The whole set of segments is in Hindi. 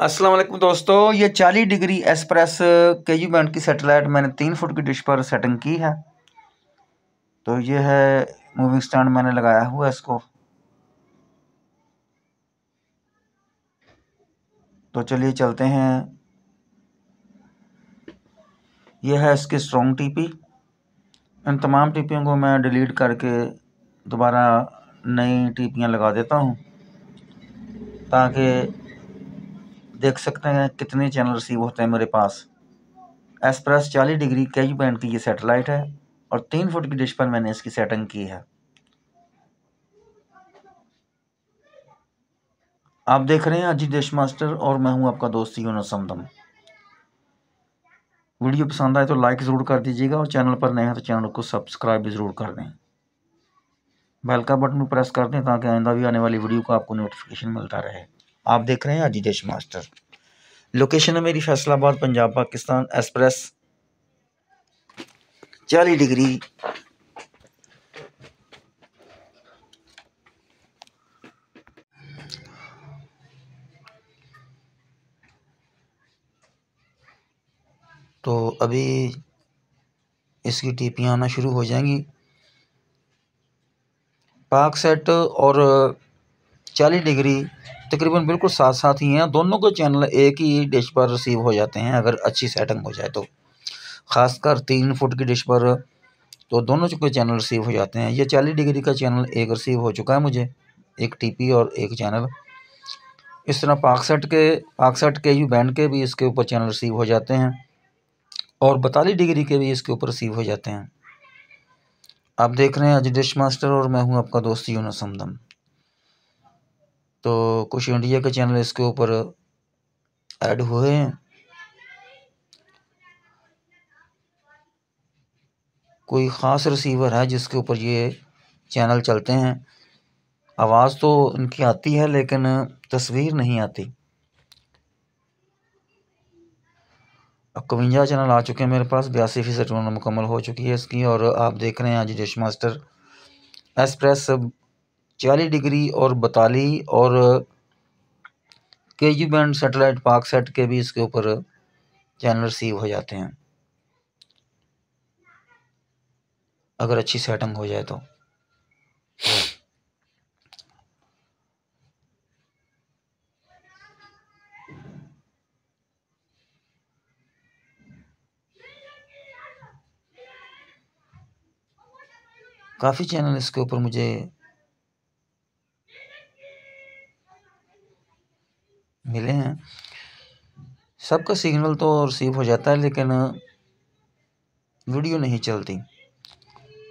अस्सलाम वालेकुम दोस्तों, ये 40 डिग्री एक्सप्रेस केयू बैंड की सैटेलाइट मैंने 3 फुट की डिश पर सेटिंग की है। तो ये है मूविंग स्टैंड मैंने लगाया हुआ है इसको। तो चलिए चलते हैं। ये है इसकी स्ट्रॉन्ग टीपी। इन तमाम टीपियों को मैं डिलीट करके दोबारा नई टीपियाँ लगा देता हूँ, ताकि देख सकते हैं कितने चैनल रिसीव होते हैं मेरे पास। एक्सप्रेस 40 डिग्री केयू बैंड की ये सैटेलाइट है और 3 फुट की डिश पर मैंने इसकी सेटिंग की है। आप देख रहे हैं अजी डिश मास्टर और मैं हूं आपका दोस्त यूनुस समदम। वीडियो पसंद आए तो लाइक ज़रूर कर दीजिएगा और चैनल पर नए हैं तो चैनल को सब्सक्राइब भी ज़रूर कर दें। बेल का बटन प्रेस कर दें ताकि आइंदा भी आने वाली वीडियो का आपको नोटिफिकेशन मिलता रहे। आप देख रहे हैं अजी डिश मास्टर। लोकेशन है मेरी फैसलाबाद, पंजाब, पाकिस्तान। एक्सप्रेस 40 डिग्री तो अभी इसकी टीपियाँ आना शुरू हो जाएंगी। पाक सेट और 40 डिग्री तकरीबन बिल्कुल साथ साथ ही हैं। दोनों के चैनल एक ही डिश पर रिसीव हो जाते हैं अगर अच्छी सेटिंग हो जाए तो। ख़ासकर 3 फुट की डिश पर तो दोनों के चैनल रिसीव हो जाते हैं। ये 40 डिग्री का चैनल एक रिसीव हो चुका है मुझे, एक टीपी और एक चैनल। इस तरह पाक सेट के यू बैंड के भी इसके ऊपर चैनल रिसीव हो जाते हैं और 42 डिग्री के भी इसके ऊपर रिसीव हो जाते हैं। आप देख रहे हैं अजी डिश मास्टर और मैं हूं आपका दोस्त यूनुस समदम। तो कुछ इंडिया के चैनल इसके ऊपर ऐड हुए हैं, कोई ख़ास रिसीवर है जिसके ऊपर ये चैनल चलते हैं। आवाज़ तो इनकी आती है लेकिन तस्वीर नहीं आती। अब 52 चैनल आ चुके हैं मेरे पास, 82% मुकम्मल हो चुकी है इसकी। और आप देख रहे हैं आज डिश मास्टर एक्सप्रेस 40 डिग्री और 42 और केयू बैंड सैटेलाइट पाक सेट के भी इसके ऊपर चैनल रिसीव हो जाते हैं अगर अच्छी सेटिंग हो जाए तो। काफ़ी चैनल इसके ऊपर मुझे मिले हैं। सबका सिग्नल तो रिसीव हो जाता है लेकिन वीडियो नहीं चलती।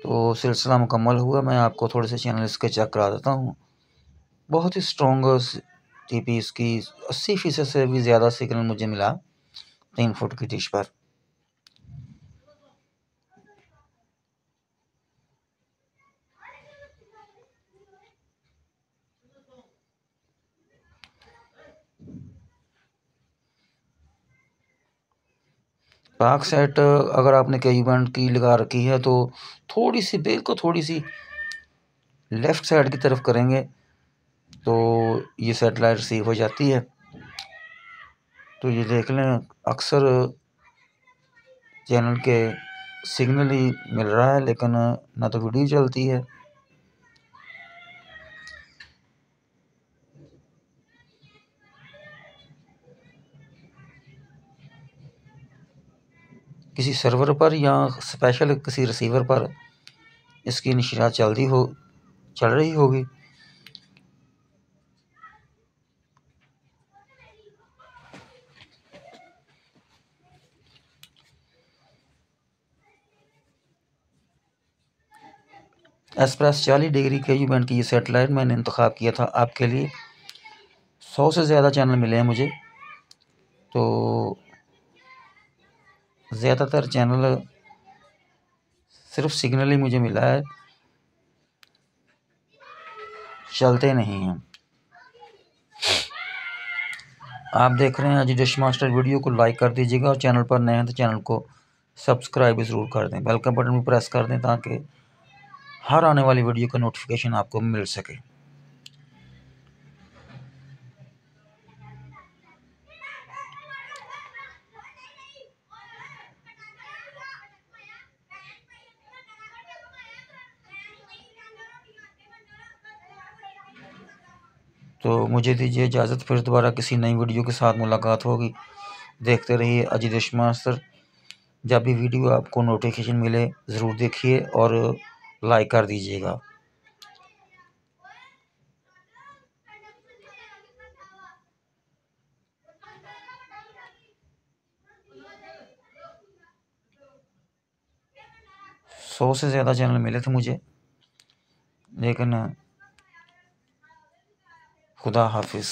तो सिलसिला मुकम्मल हुआ। मैं आपको थोड़े से चैनल इसके चेक करा देता हूँ। बहुत ही स्ट्रॉन्ग टीपी इसकी 80% से भी ज़्यादा सिग्नल मुझे मिला 3 फुट की डिश पर। पाक सेट अगर आपने केयू बैंड की लगा रखी है तो थोड़ी सी बेल को थोड़ी सी लेफ़्ट साइड की तरफ करेंगे तो ये सेटेलाइट रिसीव हो जाती है। तो ये देख लें, अक्सर चैनल के सिग्नल ही मिल रहा है लेकिन ना तो वीडियो चलती है। किसी सर्वर पर या स्पेशल किसी रिसीवर पर इसकी नशरियात चल रही होगी। एक्सप्रेस 40 डिग्री केयू बैंड की ये सेटेलाइट मैंने इंतखाब किया था आपके लिए। 100 से ज़्यादा चैनल मिले हैं मुझे। तो ज़्यादातर चैनल सिर्फ सिग्नल ही मुझे मिला है, चलते नहीं हैं। आप देख रहे हैं अजी डिश मास्टर। वीडियो को लाइक कर दीजिएगा और चैनल पर नए हैं तो चैनल को सब्सक्राइब भी ज़रूर कर दें। बेल का बटन भी प्रेस कर दें ताकि हर आने वाली वीडियो का नोटिफिकेशन आपको मिल सके। तो मुझे दीजिए इजाज़त, फिर दोबारा किसी नई वीडियो के साथ मुलाकात होगी। देखते रहिए अजीदेश मास्टर। जब भी वीडियो आपको नोटिफिकेशन मिले ज़रूर देखिए और लाइक कर दीजिएगा। सौ से ज़्यादा चैनल मिले थे मुझे, लेकिन खुदा हाफिज़।